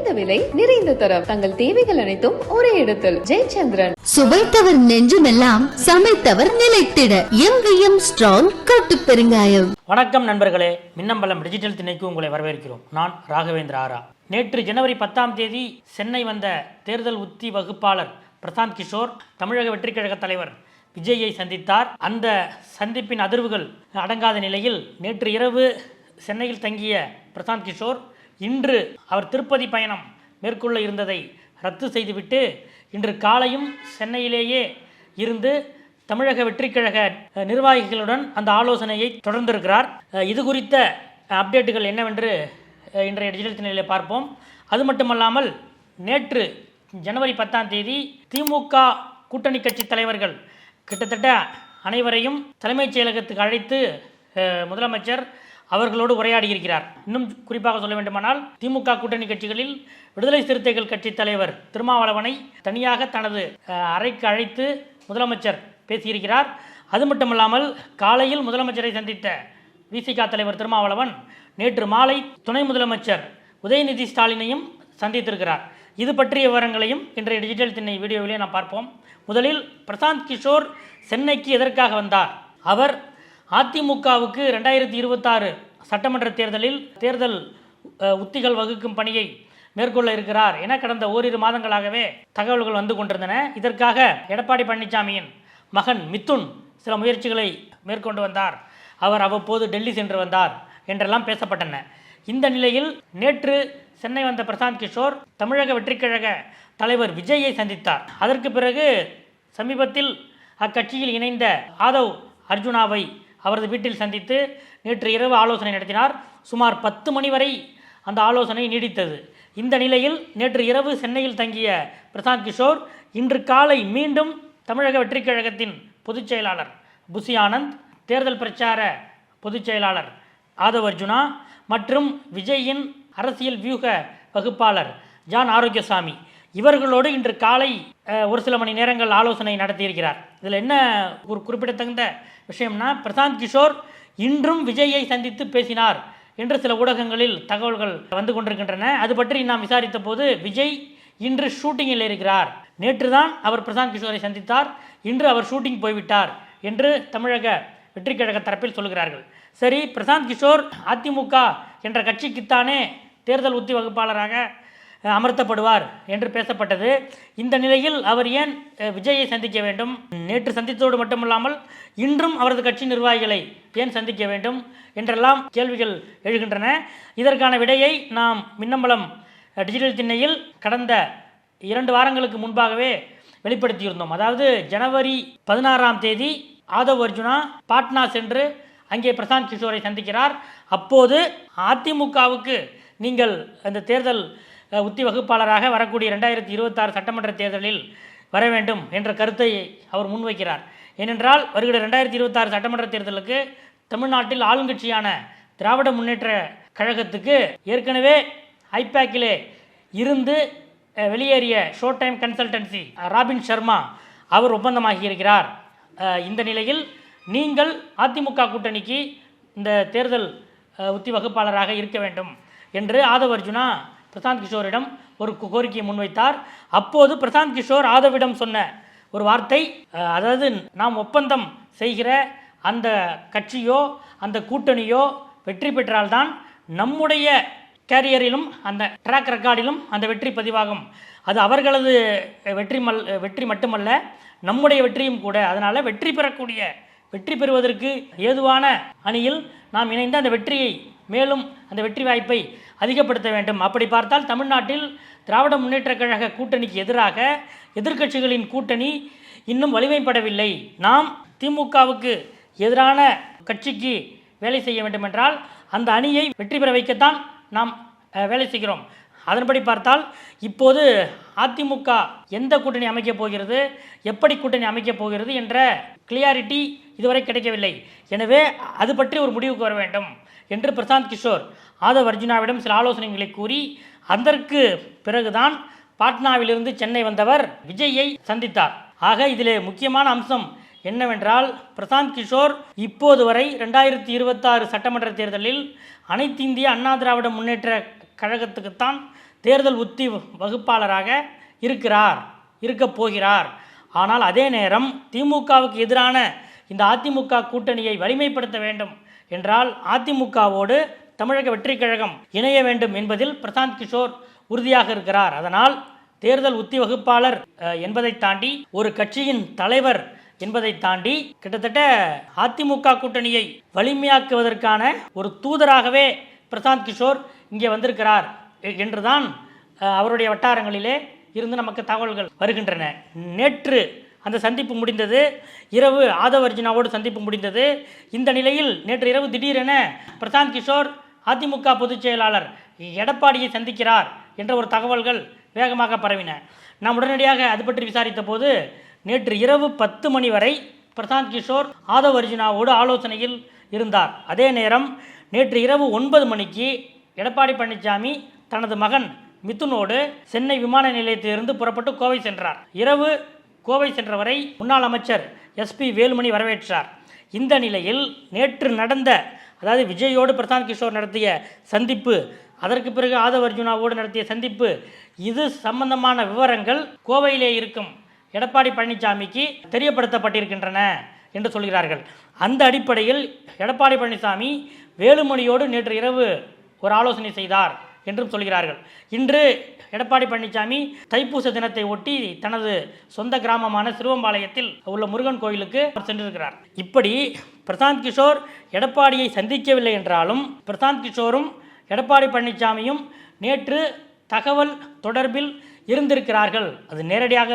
குறைந்த விலை நிறைந்த தரம். தங்கள் தேவைகள் அனைத்தும் ஒரே இடத்தில். ஜெயச்சந்திரன். சுவைத்தவர் நெஞ்சுமெல்லாம் சமைத்தவர் நிலைத்திட எங்கேயும் ஸ்ட்ராங் கட்டு பெருங்காயம். வணக்கம் நண்பர்களே, மின்னம்பலம் டிஜிட்டல் திணைக்கு உங்களை வரவேற்கிறோம். நான் ராகவேந்திர ஆரா. நேற்று ஜனவரி 10 சென்னை வந்த தேர்தல் உத்தி வகுப்பாளர் பிரசாந்த் கிஷோர் தமிழக வெற்றிக் கழக தலைவர் விஜயை சந்தித்தார். அந்த சந்திப்பின் அதிர்வுகள் அடங்காத நிலையில் நேற்று இரவு சென்னையில் தங்கிய பிரசாந்த் கிஷோர் இன்று அவர் திருப்பதி பயணம் மேற்கொள்ள இருந்ததை ரத்து செய்துவிட்டு இன்று காலையும் சென்னையிலேயே இருந்து தமிழக வெற்றிக் கழக நிர்வாகிகளுடன் அந்த ஆலோசனையை தொடர்ந்திருக்கிறார். இது குறித்த அப்டேட்டுகள் என்னவென்று இன்றைய டிஜிட்டல் திணையிலே பார்ப்போம். அது மட்டுமல்லாமல் நேற்று ஜனவரி 10 திமுக கூட்டணி கட்சி தலைவர்கள் கிட்டத்தட்ட அனைவரையும் தலைமைச் செயலகத்துக்கு அழைத்து முதலமைச்சர் அவர்களோடு உரையாடியிருக்கிறார். இன்னும் குறிப்பாக சொல்ல வேண்டுமானால் திமுக கூட்டணி கட்சிகளில் விடுதலை சிறுத்தைகள் கட்சி தலைவர் திருமாவளவனை தனியாக தனது அறைக்கு அழைத்து முதலமைச்சர் பேசியிருக்கிறார். அது மட்டுமல்லாமல் காலையில் முதலமைச்சரை சந்தித்த விசிக தலைவர் திருமாவளவன் நேற்று மாலை துணை முதலமைச்சர் உதயநிதி ஸ்டாலினையும் சந்தித்திருக்கிறார். இது பற்றிய விவரங்களையும் இன்றைய டிஜிட்டல் திண்ணை வீடியோவிலே நாம் பார்ப்போம். முதலில் பிரசாந்த் கிஷோர் சென்னைக்கு எதற்காக வந்தார்? அவர் அதிமுகவுக்கு 2026 சட்டமன்ற தேர்தலில் தேர்தல் உத்திகள் வகுக்கும் பணியை மேற்கொள்ள இருக்கிறார் என கடந்த ஓரிரு மாதங்களாகவே தகவல்கள் வந்து கொண்டிருந்தன. இதற்காக எடப்பாடி பழனிசாமியின் மகன் மிதுன் சில முயற்சிகளை மேற்கொண்டு வந்தார். அவர் அவ்வப்போது டெல்லி சென்று வந்தார் என்றெல்லாம் பேசப்பட்டன. இந்த நிலையில் நேற்று சென்னை வந்த பிரசாந்த் கிஷோர் தமிழக வெற்றிக் கழக தலைவர் விஜயை சந்தித்தார். அதற்கு பிறகு சமீபத்தில் அக்கட்சியில் இணைந்த ஆதவ் அர்ஜுனாவை அவரது வீட்டில் சந்தித்து நேற்று இரவு ஆலோசனை நடத்தினார். சுமார் 10 மணி வரை அந்த ஆலோசனை நீடித்தது. இந்த நிலையில் நேற்று இரவு சென்னையில் தங்கிய பிரசாந்த் கிஷோர் இன்று காலை மீண்டும் தமிழக வெற்றிக் கழகத்தின் பொதுச் செயலாளர் புசி ஆனந்த், தேர்தல் பிரச்சார பொதுச் செயலாளர் ஆதவ் அர்ஜுனா மற்றும் விஜயின் அரசியல் வியூக வகுப்பாளர் ஜான் ஆரோக்கியசாமி இவர்களோடு இன்று காலை ஒரு சில மணி நேரங்கள் ஆலோசனை நடத்தியிருக்கிறார். இதில் என்ன ஒரு குறிப்பிடத்தகுந்த விஷயம்னா, பிரசாந்த் கிஷோர் இன்றும் விஜயை சந்தித்து பேசினார் என்று சில ஊடகங்களில் தகவல்கள் வந்து கொண்டிருக்கின்றன. அது பற்றி நாம் விசாரித்த போது விஜய் இன்று ஷூட்டிங்கில் இருக்கிறார். நேற்று தான் அவர் பிரசாந்த் கிஷோரை சந்தித்தார், இன்று அவர் ஷூட்டிங் போய்விட்டார் என்று தமிழக வெற்றிக் கழக தரப்பில் சொல்கிறார்கள். சரி, பிரசாந்த் கிஷோர் அதிமுக என்ற கட்சிக்குத்தானே தேர்தல் உத்தி வகுப்பாளராக அமர்த்தப்படுவார் என்று பேசப்பட்டது. இந்த நிலையில் அவர் ஏன் விஜயை சந்திக்க வேண்டும்? நேற்று சந்தித்ததோடு மட்டுமல்லாமல் இன்றும் அவரது கட்சி நிர்வாகிகளை ஏன் சந்திக்க வேண்டும் என்றெல்லாம் கேள்விகள் எழுகின்றன. இதற்கான விடையை நாம் மின்னம்பலம் டிஜிட்டல் திண்ணையில் கடந்த 2 வாரங்களுக்கு முன்பாகவே வெளிப்படுத்தியிருந்தோம். அதாவது ஜனவரி 16 ஆதவ் அர்ஜுனா பாட்னா சென்று அங்கே பிரசாந்த் கிஷோரை சந்திக்கிறார். அப்போது அதிமுகவுக்கு நீங்கள் அந்த தேர்தல் உத்தி வகுப்பாளராக வரக்கூடிய 2026 சட்டமன்ற தேர்தலில் வர வேண்டும் என்ற கருத்தை அவர் முன்வைக்கிறார். ஏனென்றால் வருகிற 2026 சட்டமன்ற தேர்தலுக்கு தமிழ்நாட்டில் ஆளுங்கட்சியான திராவிட முன்னேற்ற கழகத்துக்கு ஏற்கனவே ஐபேக்கிலே இருந்து வெளியேறிய show time consultancy Robin Sharma அவர் ஒப்பந்தமாகியிருக்கிறார். இந்த நிலையில் நீங்கள் அதிமுக கூட்டணிக்கு இந்த தேர்தல் உத்தி வகுப்பாளராக இருக்க வேண்டும் என்று ஆதவ் அர்ஜுனா பிரசாந்த் கிஷோரிடம் ஒரு கோரிக்கையை முன்வைத்தார். அப்போது பிரசாந்த் கிஷோர் ஆதவிடம் சொன்ன ஒரு வார்த்தை, அதாவது நாம் ஒப்பந்தம் செய்கிற அந்த கட்சியோ அந்த கூட்டணியோ வெற்றி பெற்றால்தான் நம்முடைய கேரியரிலும் அந்த ட்ராக் ரெக்கார்டிலும் அந்த வெற்றி பதிவாகும். அது அவர்களது வெற்றி மட்டுமல்ல, நம்முடைய வெற்றியும் கூட. அதனால் வெற்றி பெறுவதற்கு ஏதுவான அணியில் நாம் இணைந்து அந்த வெற்றியை மேலும் அந்த வெற்றி வாய்ப்பை அதிகப்படுத்த வேண்டும். அப்படி பார்த்தால் தமிழ்நாட்டில் திராவிட முன்னேற்ற கழக கூட்டணிக்கு எதிராக எதிர்க்கட்சிகளின் கூட்டணி இன்னும் வலிமைப்படவில்லை. நாம் திமுகவுக்கு எதிரான கட்சிக்கு வேலை செய்ய வேண்டுமென்றால் அந்த அணியை வெற்றி பெற வைக்கத்தான் நாம் வேலை செய்கிறோம். அதன்படி பார்த்தால் இப்போது அதிமுக எந்த கூட்டணி அமைக்கப் போகிறது, எப்படி கூட்டணி அமைக்கப் போகிறது என்ற கிளியாரிட்டி இதுவரை கிடைக்கவில்லை. எனவே அது பற்றி ஒரு முடிவுக்கு வர வேண்டும் என்று பிரசாந்த் கிஷோர் ஆதவ் அர்ஜுனாவிடம் சில ஆலோசனைகளை கூறி அதற்கு பிறகுதான் பாட்னாவிலிருந்து சென்னை வந்தவர் விஜயை சந்தித்தார். ஆக இதிலே முக்கியமான அம்சம் என்னவென்றால், பிரசாந்த் கிஷோர் இப்போது வரை 2026 சட்டமன்ற தேர்தலில் அனைத்து இந்திய அண்ணா திராவிட முன்னேற்ற கழகத்துக்குத்தான் தேர்தல் உத்தி வகுப்பாளராக இருக்கப் போகிறார். ஆனால் அதே நேரம் திமுகவுக்கு எதிரான இந்த அதிமுக கூட்டணியை வலிமைப்படுத்த வேண்டும் என்றால் அதிமுகவோடு தமிழக வெற்றிக் கழகம் இணைய வேண்டும் என்பதில் பிரசாந்த் கிஷோர் உறுதியாக இருக்கிறார். அதனால் தேர்தல் உத்தி வகுப்பாளர் என்பதை தாண்டி ஒரு கட்சியின் தலைவர் என்பதை தாண்டி கிட்டத்தட்ட அதிமுக கூட்டணியை வலிமையாக்குவதற்கான ஒரு தூதராகவே பிரசாந்த் கிஷோர் இங்கே வந்திருக்கிறார் என்றுதான் அவருடைய வட்டாரங்களிலே இருந்து நமக்கு தகவல்கள் வருகின்றன. நேற்று அந்த சந்திப்பு முடிந்தது, இரவு ஆதவ் அர்ஜுனாவோடு சந்திப்பு முடிந்தது. இந்த நிலையில் நேற்று இரவு திடீரென பிரசாந்த் கிஷோர் அதிமுக பொதுச் செயலாளர் எடப்பாடியை சந்திக்கிறார் என்ற ஒரு தகவல்கள் வேகமாக பரவின. நாம் உடனடியாக அது பற்றி விசாரித்த போது நேற்று இரவு 10 மணி வரை பிரசாந்த் கிஷோர் ஆதவ் அர்ஜுனாவோடு ஆலோசனையில் இருந்தார். அதே நேரம் நேற்று இரவு 9 மணிக்கு எடப்பாடி பழனிசாமி தனது மகன் மிதுனோடு சென்னை விமான நிலையத்திலிருந்து புறப்பட்டு கோவை சென்றார். இரவு கோவை சென்றவரை முன்னாள் அமைச்சர் SP வேலுமணி வரவேற்றார். இந்த நிலையில் நேற்று நடந்த, அதாவது விஜயோடு பிரசாந்த் கிஷோர் நடத்திய சந்திப்பு, அதற்கு பிறகு ஆதவ் அர்ஜுனாவோடு நடத்திய சந்திப்பு, இது சம்பந்தமான விவரங்கள் கோவையிலே இருக்கும் எடப்பாடி பழனிசாமிக்கு தெரியப்படுத்தப்பட்டிருக்கின்றன என்று சொல்கிறார்கள். அந்த அடிப்படையில் எடப்பாடி பழனிசாமி வேலுமணியோடு நேற்று இரவு ஒரு ஆலோசனை செய்தார் என்றும் சொல்கிறார்கள். இன்று எடப்பாடி பழனிசாமி தைப்பூச தினத்தை ஒட்டி தனது சொந்த கிராமமான சிறுவம்பாளையத்தில் உள்ள முருகன் கோயிலுக்கு சென்றிருக்கிறார். இப்படி பிரசாந்த் கிஷோர் எடப்பாடியை சந்திக்கவில்லை என்றாலும் பிரசாந்த் கிஷோரும் எடப்பாடி பழனிசாமியும் நேற்று தகவல் தொடர்பில் இருந்திருக்கிறார்கள். அது நேரடியாக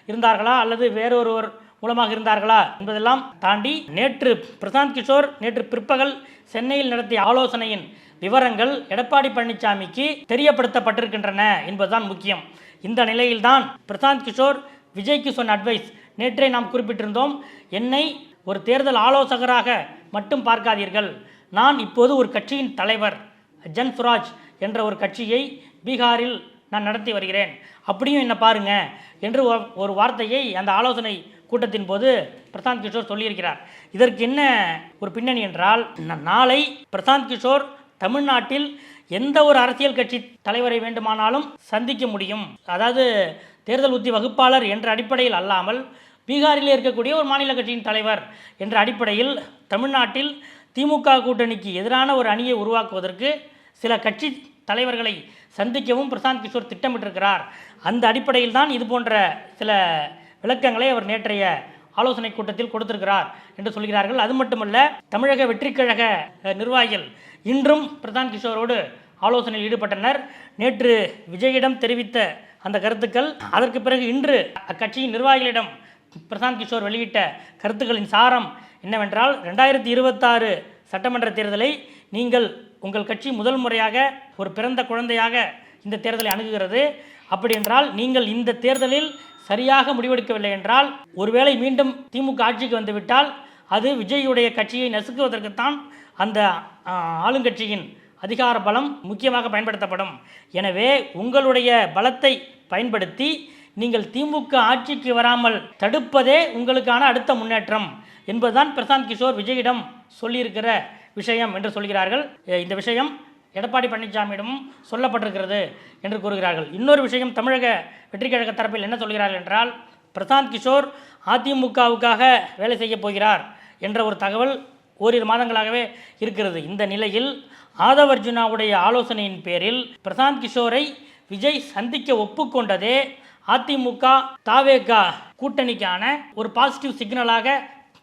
இருந்தார்களா அல்லது வேறொருவர் மூலமாக இருந்தார்களா என்பதெல்லாம் தாண்டி நேற்று பிரசாந்த் கிஷோர் நேற்று பிற்பகல் சென்னையில் நடத்திய ஆலோசனையின் விவரங்கள் எடப்பாடி பழனிசாமிக்கு தெரியப்படுத்தப்பட்டிருக்கின்றன என்பதுதான் முக்கியம். இந்த நிலையில்தான் பிரசாந்த் கிஷோர் விஜய்க்கு சொன்ன அட்வைஸ் நேற்றே நாம் குறிப்பிட்டிருந்தோம். என்னை ஒரு தேர்தல் ஆலோசகராக மட்டும் பார்க்காதீர்கள், நான் இப்போது ஒரு கட்சியின் தலைவர், ஜன் சுராஜ் என்ற ஒரு கட்சியை பீகாரில் நான் நடத்தி வருகிறேன், அப்படியும் என்ன பாருங்க என்று ஒரு வார்த்தையை அந்த ஆலோசனை கூட்டத்தின் போது பிரசாந்த் கிஷோர் சொல்லியிருக்கிறார். இதற்கு என்ன ஒரு பின்னணி என்றால், நாளை பிரசாந்த் கிஷோர் தமிழ்நாட்டில் எந்த ஒரு அரசியல் கட்சி தலைவரை வேண்டுமானாலும் சந்திக்க முடியும். அதாவது தேர்தல் உத்தி வகுப்பாளர் என்ற அடிப்படையில் அல்லாமல் பீகாரில் இருக்கக்கூடிய ஒரு மாநில கட்சியின் தலைவர் என்ற அடிப்படையில் தமிழ்நாட்டில் திமுக கூட்டணிக்கு எதிரான ஒரு அணியை உருவாக்குவதற்கு சில கட்சி தலைவர்களை சந்திக்கவும் பிரசாந்த் கிஷோர் திட்டமிட்டிருக்கிறார். அந்த அடிப்படையில் தான் இது போன்ற சில விளக்கங்களை அவர் நேற்றைய ஆலோசனை கூட்டத்தில் கொடுத்திருக்கிறார் என்று சொல்கிறார்கள். அது மட்டுமல்ல, தமிழக வெற்றிக் கழக நிர்வாகிகள் இன்றும் பிரசாந்த் கிஷோரோடு ஆலோசனையில் ஈடுபட்டனர். நேற்று விஜயிடம் தெரிவித்த அந்த கருத்துக்கள், அதற்கு பிறகு இன்று அக்கட்சியின் நிர்வாகிகளிடம் பிரசாந்த் கிஷோர் வெளியிட்ட கருத்துக்களின் சாரம் என்னவென்றால், 2026 சட்டமன்ற தேர்தலை நீங்கள் உங்கள் கட்சி முதல் முறையாக ஒரு பிறந்த குழந்தையாக இந்த தேர்தலை அணுகுகிறது. அப்படி என்றால் நீங்கள் இந்த தேர்தலில் சரியாக முடிவெடுக்கவில்லை என்றால், ஒருவேளை மீண்டும் திமுக ஆட்சிக்கு வந்துவிட்டால் அது விஜயுடைய கட்சியை நசுக்குவதற்குத்தான் அந்த ஆளுங்கட்சியின் அதிகார பலம் முக்கியமாக பயன்படுத்தப்படும். எனவே உங்களுடைய பலத்தை பயன்படுத்தி நீங்கள் திமுக ஆட்சிக்கு வராமல் தடுப்பதே உங்களுக்கான அடுத்த முன்னேற்றம் என்பதுதான் பிரசாந்த் கிஷோர் விஜயிடம் சொல்லியிருக்கிற விஷயம் என்று சொல்கிறார்கள். இந்த விஷயம் எடப்பாடி பழனிசாமியிடமும் சொல்லப்பட்டிருக்கிறது என்று கூறுகிறார்கள். இன்னொரு விஷயம், தமிழக வெற்றிக் கழக தரப்பில் என்ன சொல்கிறார்கள் என்றால், பிரசாந்த் கிஷோர் அதிமுகவுக்காக வேலை செய்ய போகிறார் என்ற ஒரு தகவல் ஓரிரு மாதங்களாகவே இருக்கிறது. இந்த நிலையில் ஆதவ் அர்ஜுனாவுடைய ஆலோசனையின் பேரில் பிரசாந்த் கிஷோரை விஜய் சந்திக்க ஒப்புக்கொண்டதே அதிமுக தாவேக கூட்டணிக்கான ஒரு பாசிட்டிவ் சிக்னலாக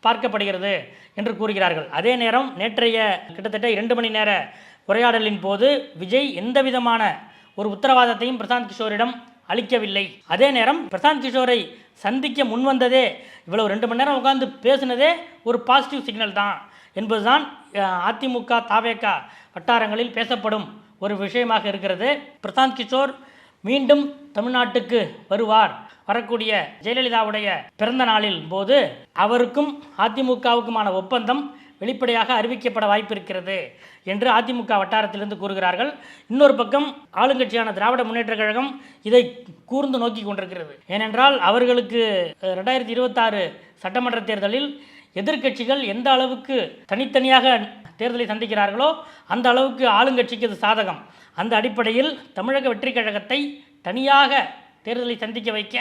பார்க்கப்படுகிறது என்று கூறுகிறார்கள். அதே நேரம் நேற்றைய கிட்டத்தட்ட 2 மணி நேர உரையாடலின் போது விஜய் எந்த விதமான ஒரு உத்தரவாதத்தையும் பிரசாந்த் கிஷோரிடம் அளிக்கவில்லை. அதே நேரம் பிரசாந்த் கிஷோரை சந்திக்க முன்வந்ததே, இவ்வளவு 2 மணி நேரம் உட்கார்ந்து பேசினதே ஒரு பாசிட்டிவ் சிக்னல் தான் என்பதுதான் அதிமுக தாவேக வட்டாரங்களில் பேசப்படும் ஒரு விஷயமாக இருக்கிறது. பிரசாந்த் கிஷோர் மீண்டும் தமிழ்நாட்டுக்கு வருவார். வரக்கூடிய ஜெயலலிதாவுடைய பிறந்த நாளில் போது அவருக்கும் அதிமுகவுக்குமான ஒப்பந்தம் வெளிப்படையாக அறிவிக்கப்பட வாய்ப்பிருக்கிறது என்று அதிமுக வட்டாரத்திலிருந்து கூறுகிறார்கள். இன்னொரு பக்கம் ஆளுங்கட்சியான திராவிட முன்னேற்ற கழகம் இதை கூர்ந்து நோக்கி கொண்டிருக்கிறது. ஏனென்றால் அவர்களுக்கு 2026 சட்டமன்ற தேர்தலில் எதிர்க்கட்சிகள் எந்த அளவுக்கு தனித்தனியாக தேர்தலை சந்திக்கிறார்களோ அந்த அளவுக்கு ஆளுங்கட்சிக்கு அது சாதகம். அந்த அடிப்படையில் தமிழக வெற்றி கழகத்தை தனியாக தேர்தலை சந்திக்க வைக்க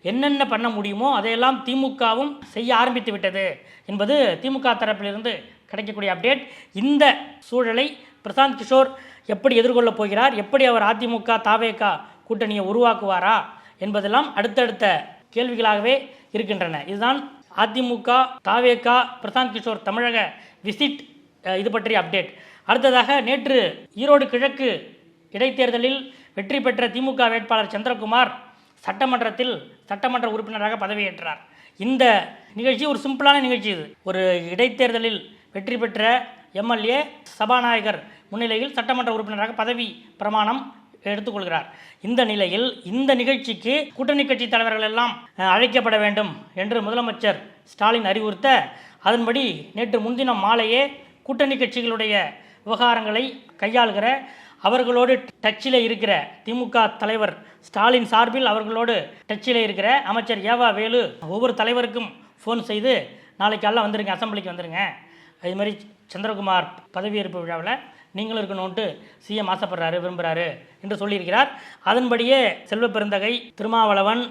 என்னென்ன பண்ண முடியுமோ அதையெல்லாம் திமுகவும் செய்ய ஆரம்பித்து விட்டது என்பது திமுக தரப்பிலிருந்து கிடைக்கக்கூடிய அப்டேட். இந்த சூழலை பிரசாந்த் கிஷோர் எப்படி எதிர்கொள்ளப் போகிறார், எப்படி அவர் அதிமுக தாவேக கூட்டணியை உருவாக்குவாரா என்பதெல்லாம் அடுத்தடுத்த கேள்விகளாகவே இருக்கின்றன. இதுதான் அதிமுக தாவேக பிரசாந்த் கிஷோர் தமிழக விசிட் இது பற்றிய அப்டேட். அடுத்ததாக நேற்று ஈரோடு கிழக்கு இடைத்தேர்தலில் வெற்றி பெற்ற திமுக வேட்பாளர் சந்திரகுமார் சட்டமன்றத்தில் சட்டமன்ற உறுப்பினராக பதவியேற்றார். இந்த நிகழ்ச்சி ஒரு சிம்பிளான நிகழ்ச்சி. இது ஒரு இடைத்தேர்தலில் வெற்றி பெற்ற எம்எல்ஏ சபாநாயகர் முன்னிலையில் சட்டமன்ற உறுப்பினராக பதவி பிரமாணம் எடுத்துக்கொள்கிறார். இந்த நிலையில் இந்த நிகழ்ச்சிக்கு கூட்டணி கட்சி தலைவர்கள் எல்லாம் அழைக்கப்பட வேண்டும் என்று முதலமைச்சர் ஸ்டாலின் அறிவுறுத்த, அதன்படி நேற்று முன்தினம் மாலையே கூட்டணி கட்சிகளுடைய விவகாரங்களை கையாளுகிற அவர்களோடு டச்சில் இருக்கிற திமுக தலைவர் ஸ்டாலின் சார்பில் அவர்களோடு டச்சில் இருக்கிற அமைச்சர் ஏவா வேலு ஒவ்வொரு தலைவருக்கும் ஃபோன் செய்து நாளைக்கு எல்லாம் வந்துருங்க, அசம்பிளிக்கு வந்துருங்க, இது மாதிரி சந்திரகுமார் பதவியேற்பு விழாவில் நீங்களும் இருக்கணும்ட்டு சிஎம் ஆசைப்படுறாரு விரும்புகிறாரு என்று சொல்லியிருக்கிறார். அதன்படியே செல்வ பெருந்தகை, திருமாவளவன்,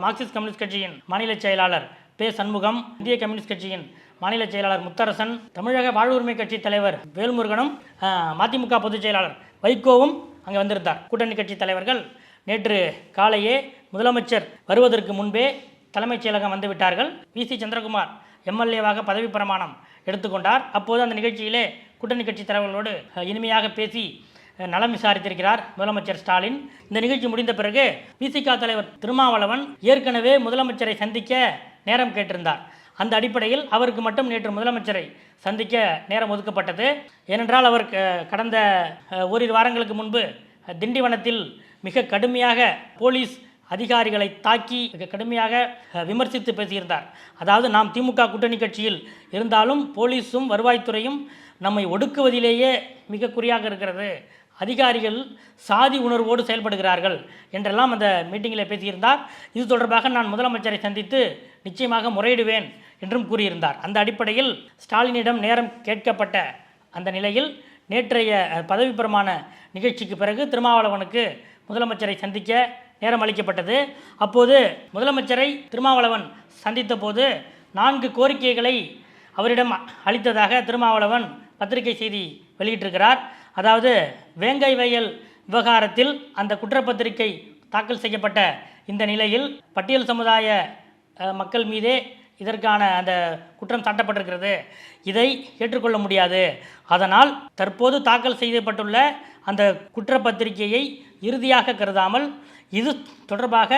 மார்க்சிஸ்ட் கம்யூனிஸ்ட் கட்சியின் மாநில செயலாளர் பே சண்முகம், இந்திய கம்யூனிஸ்ட் கட்சியின் மாநில செயலாளர் முத்தரசன், தமிழக வாழ்வுரிமை கட்சி தலைவர் வேல்முருகனும், மதிமுக பொதுச் செயலாளர் வைகோவும் அங்கே வந்திருந்தார். கூட்டணி கட்சி தலைவர்கள் நேற்று காலையே முதலமைச்சர் வருவதற்கு முன்பே தலைமைச் செயலகம் வந்துவிட்டார்கள். வி.சி. சந்திரகுமார் எம்எல்ஏவாக பதவி பிரமாணம் எடுத்துக்கொண்டார். அப்போது அந்த நிகழ்ச்சியிலே கூட்டணி கட்சி தலைவர்களோடு இனிமையாக பேசி நலம் விசாரித்திருக்கிறார் முதலமைச்சர் ஸ்டாலின். இந்த நிகழ்ச்சி முடிந்த பிறகு விசிக தலைவர் திருமாவளவன் ஏற்கனவே முதலமைச்சரை சந்திக்க நேரம் கேட்டிருந்தார். அந்த அடிப்படையில் அவருக்கு மட்டும் நேற்று முதலமைச்சரை சந்திக்க நேரம் ஒதுக்கப்பட்டது. ஏனென்றால் அவர் கடந்த ஓரிரு வாரங்களுக்கு முன்பு திண்டிவனத்தில் மிக கடுமையாக போலீஸ் அதிகாரிகளை தாக்கி கடுமையாக விமர்சித்து பேசியிருந்தார். அதாவது, நாம் திமுக கூட்டணி கட்சியில் இருந்தாலும் போலீஸும் வருவாய்த்துறையும் நம்மை ஒடுக்குவதிலேயே மிக குறியாக இருக்கிறது, அதிகாரிகள் சாதி உணர்வோடு செயல்படுகிறார்கள் என்றெல்லாம் அந்த மீட்டிங்கில் பேசியிருந்தார். இது தொடர்பாக நான் முதலமைச்சரை சந்தித்து நிச்சயமாக முறையிடுவேன் என்றும் கூறியிருந்தார். அந்த அடிப்படையில் ஸ்டாலினிடம் நேரம் கேட்கப்பட்ட அந்த நிலையில் நேற்றைய பதவி பிரமாண நிகழ்ச்சிக்கு பிறகு திருமாவளவனுக்கு முதலமைச்சரை சந்திக்க நேரம் அளிக்கப்பட்டது. அப்போது முதலமைச்சரை திருமாவளவன் சந்தித்த போது 4 கோரிக்கைகளை அவரிடம் அளித்ததாக திருமாவளவன் பத்திரிகை செய்தி வெளியிட்டிருக்கிறார். அதாவது, வேங்கை வயல் விவகாரத்தில் அந்த குற்றப்பத்திரிகை தாக்கல் செய்யப்பட்ட இந்த நிலையில் பட்டியல் சமுதாய மக்கள் மீதே இதற்கான அந்த குற்றம் சாட்டப்பட்டிருக்கிறது, இதை ஏற்றுக்கொள்ள முடியாது. அதனால் தற்போது தாக்கல் செய்யப்பட்டுள்ள அந்த குற்றப்பத்திரிகையை இறுதியாக கருதாமல் இது தொடர்பாக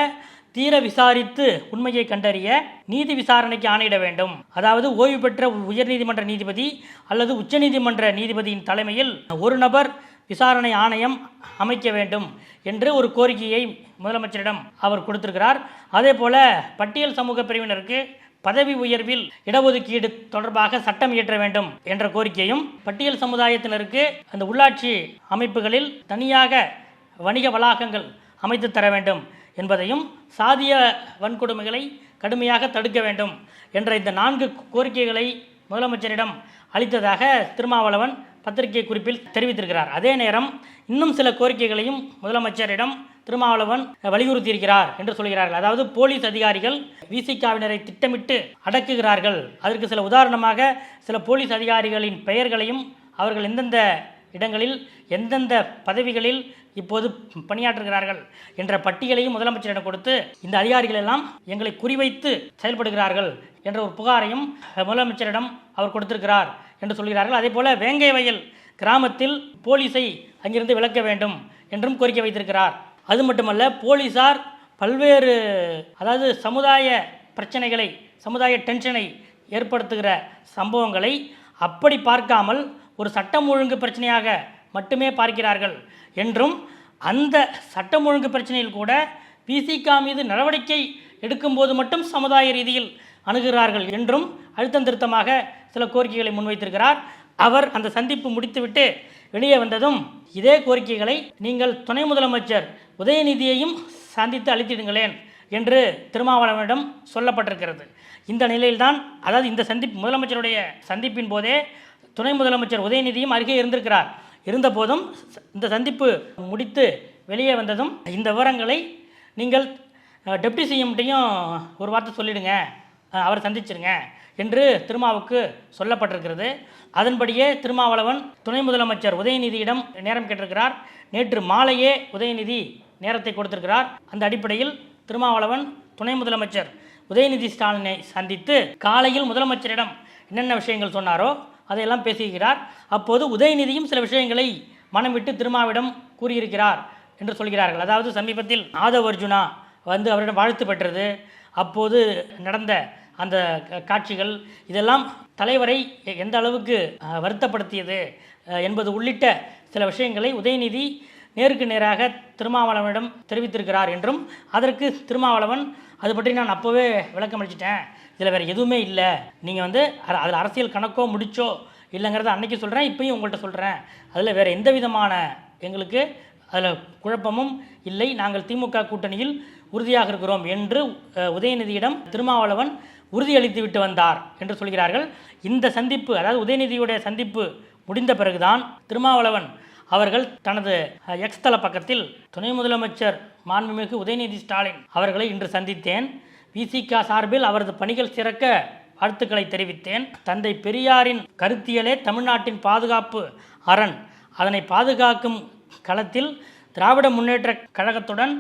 தீர விசாரித்து உண்மையை கண்டறிய நீதி விசாரணைக்கு ஆணையிட வேண்டும். அதாவது, ஓய்வு பெற்ற உயர்நீதிமன்ற நீதிபதி அல்லது உச்சநீதிமன்ற நீதிபதியின் தலைமையில் ஒரு நபர் விசாரணை ஆணையம் அமைக்க வேண்டும் என்று ஒரு கோரிக்கையை முதலமைச்சரிடம் அவர் கொடுத்திருக்கிறார். அதே போல பட்டியல் சமூக பிரிவினருக்கு பதவி உயர்வில் இடஒதுக்கீடு தொடர்பாக சட்டம் இயற்ற வேண்டும் என்ற கோரிக்கையும், பட்டியல் சமுதாயத்தினருக்கு அந்த உள்ளாட்சி அமைப்புகளில் தனியாக வணிக வளாகங்கள் அமைத்து தர வேண்டும் என்பதையும், சாதிய வன்கொடுமைகளை கடுமையாக தடுக்க வேண்டும் என்ற இந்த 4 கோரிக்கைகளை முதலமைச்சரிடம் அளித்ததாக திருமாவளவன் பத்திரிகை குறிப்பில் தெரிவித்திருக்கிறார். அதே நேரம் இன்னும் சில கோரிக்கைகளையும் முதலமைச்சரிடம் திருமாவளவன் வலியுறுத்தியிருக்கிறார் என்று சொல்கிறார்கள். அதாவது, போலீஸ் அதிகாரிகள் விசிகாவினரை திட்டமிட்டு அடக்குகிறார்கள். அதற்கு சில உதாரணமாக சில போலீஸ் அதிகாரிகளின் பெயர்களையும் அவர்கள் எந்தெந்த இடங்களில் எந்தெந்த பதவிகளில் இப்போது பணியாற்றுகிறார்கள் என்ற பட்டியலையும் முதலமைச்சரிடம் கொடுத்து, இந்த அதிகாரிகள் எல்லாம் எங்களை குறிவைத்து செயல்படுகிறார்கள் என்ற ஒரு புகாரையும் முதலமைச்சரிடம் அவர் கொடுத்திருக்கிறார் என்று சொல்கிறார்கள். அதே போல வேங்கை வயல் கிராமத்தில் போலீஸை அங்கிருந்து விலக்க வேண்டும் என்றும் கோரிக்கை வைத்திருக்கிறார். அது மட்டுமல்ல, போலீசார் பல்வேறு அதாவது சமுதாய பிரச்சனைகளை, சமுதாய டென்ஷனை ஏற்படுத்துகிற சம்பவங்களை அப்படி பார்க்காமல் ஒரு சட்டம் ஒழுங்கு பிரச்சனையாக மட்டுமே பார்க்கிறார்கள் என்றும், அந்த சட்டம் ஒழுங்கு பிரச்சனையில் கூட விசிக மீது நடவடிக்கை எடுக்கும்போது மட்டும் சமுதாய ரீதியில் அணுகிறார்கள் என்றும் அழுத்தம் திருத்தமாக சில கோரிக்கைகளை முன்வைத்திருக்கிறார். அவர் அந்த சந்திப்பு முடித்துவிட்டு வெளியே வந்ததும் இதே கோரிக்கைகளை நீங்கள் துணை முதலமைச்சர் உதயநிதியையும் சந்தித்து அளித்திடுங்களேன் என்று திருமாவளவனிடம் சொல்லப்பட்டிருக்கிறது. இந்த நிலையில்தான், அதாவது இந்த முதலமைச்சருடைய சந்திப்பின் போதே துணை முதலமைச்சர் உதயநிதியும் அருகே இருந்திருக்கிறார். இருந்தபோதும் இந்த சந்திப்பு முடித்து வெளியே வந்ததும் இந்த விவரங்களை நீங்கள் டெப்டி சிஎம்கிட்டையும் ஒரு வார்த்தை சொல்லிடுங்க, அவரை சந்திச்சிருங்க என்று திருமாவுக்கு சொல்லப்பட்டிருக்கிறது. அதன்படியே திருமாவளவன் துணை முதலமைச்சர் உதயநிதியிடம் நேரம் கேட்டிருக்கிறார். நேற்று மாலையே உதயநிதி நேரத்தை கொடுத்திருக்கிறார். அந்த அடிப்படையில் திருமாவளவன் துணை முதலமைச்சர் உதயநிதி ஸ்டாலினை சந்தித்து காலையில் முதலமைச்சரிடம் என்னென்ன விஷயங்கள் சொன்னாரோ அதையெல்லாம் பேசியிருக்கிறார். அப்போது உதயநிதியும் சில விஷயங்களை மனம் விட்டு திருமாவிடம் கூறியிருக்கிறார் என்று சொல்கிறார்கள். அதாவது சமீபத்தில் ஆதவ் அர்ஜுனா வந்து அவரிடம் வாழ்த்து பெற்றது, அப்போது நடந்த அந்த காட்சிகள் இதெல்லாம் தலைவரை எந்த அளவுக்கு வருத்தப்படுத்தியது என்பது உள்ளிட்ட சில விஷயங்களை உதயநிதி நேருக்கு நேராக திருமாவளவனிடம் தெரிவித்திருக்கிறார் என்றும், அதற்கு திருமாவளவன் அது பற்றி நான் அப்போவே விளக்கம் அளிச்சிட்டேன், இதில் வேறு எதுவுமே இல்லை, நீங்கள் வந்து அதில் அரசியல் கணக்கோ முடிச்சோ இல்லைங்கிறத அன்னைக்கு சொல்கிறேன், இப்பயும் உங்கள்கிட்ட சொல்கிறேன், அதில் வேறு எந்த விதமான எங்களுக்கு அதில் குழப்பமும் இல்லை, நாங்கள் திமுக கூட்டணியில் உறுதியாக இருக்கிறோம் என்று உதயநிதியிடம் திருமாவளவன் உறுதியளித்து விட்டு வந்தார் என்று சொல்கிறார்கள். இந்த சந்திப்பு, அதாவது உதயநிதியுடைய சந்திப்பு முடிந்த பிறகுதான் திருமாவளவன் அவர்கள் தனது எக்ஸ் தள பக்கத்தில் துணை முதலமைச்சர் மாண்புமிகு உதயநிதி ஸ்டாலின் அவர்களை இன்று சந்தித்தேன், விசிக சார்பில் அவரது பணிகள் சிறக்க வாழ்த்துக்களை தெரிவித்தேன், தந்தை பெரியாரின் கருத்தியலே தமிழ்நாட்டின் பாதுகாப்பு அரண், அதனை பாதுகாக்கும் களத்தில் திராவிட முன்னேற்ற கழகத்துடன்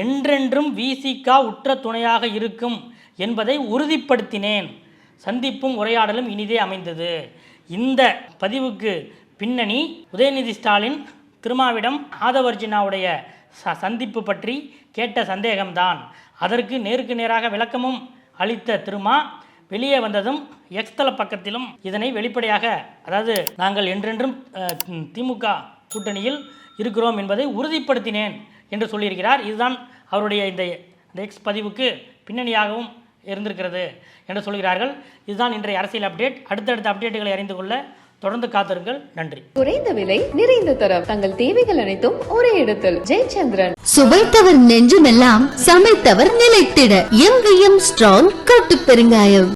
என்றென்றும் விசிக உற்ற துணையாக இருக்கும் என்பதை உறுதிப்படுத்தினேன், சந்திப்பும் உரையாடலும் இனிதே அமைந்தது. இந்த பதிவுக்கு பின்னணி உதயநிதி ஸ்டாலின் திருமாவிடம் ஆதவர்ஜினாவுடைய சந்திப்பு பற்றி கேட்ட சந்தேகம்தான். அதற்கு நேருக்கு நேராக விளக்கமும் அளித்த திருமா வெளியே வந்ததும் எக்ஸ்தல பக்கத்திலும் இதனை வெளிப்படையாக, அதாவது நாங்கள் என்றென்றும் திமுக கூட்டணியில் இருக்கிறோம் என்பதை உறுதிப்படுத்தினேன் என்று சொல்லியிருக்கிறார். இதுதான் அவருடைய இந்த எக்ஸ் பதிவுக்கு பின்னணியாகவும் இருந்திருக்கிறது என்று சொல்கிறார்கள். இதுதான் இன்றைய அரசியல் அப்டேட். அடுத்தடுத்த அப்டேட்டுகளை அறிந்து கொள்ள தொடர்ந்து காத்திருங்கள். நன்றி. குறைந்த விலை, நிறைந்த தரம், தங்கள் தேவைகள் அனைத்தும் ஒரே இடத்தில். ஜெயச்சந்திரன். சுவைத்தவர் நெஞ்சுமெல்லாம் சமைத்தவர் நிலைத்திட எங்கேயும் ஸ்ட்ராங் கட்டு பெருங்காயம்.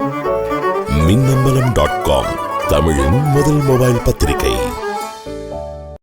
மின்னம்பலம்.com தமிழின் முதல் மொபைல் பத்திரிகை.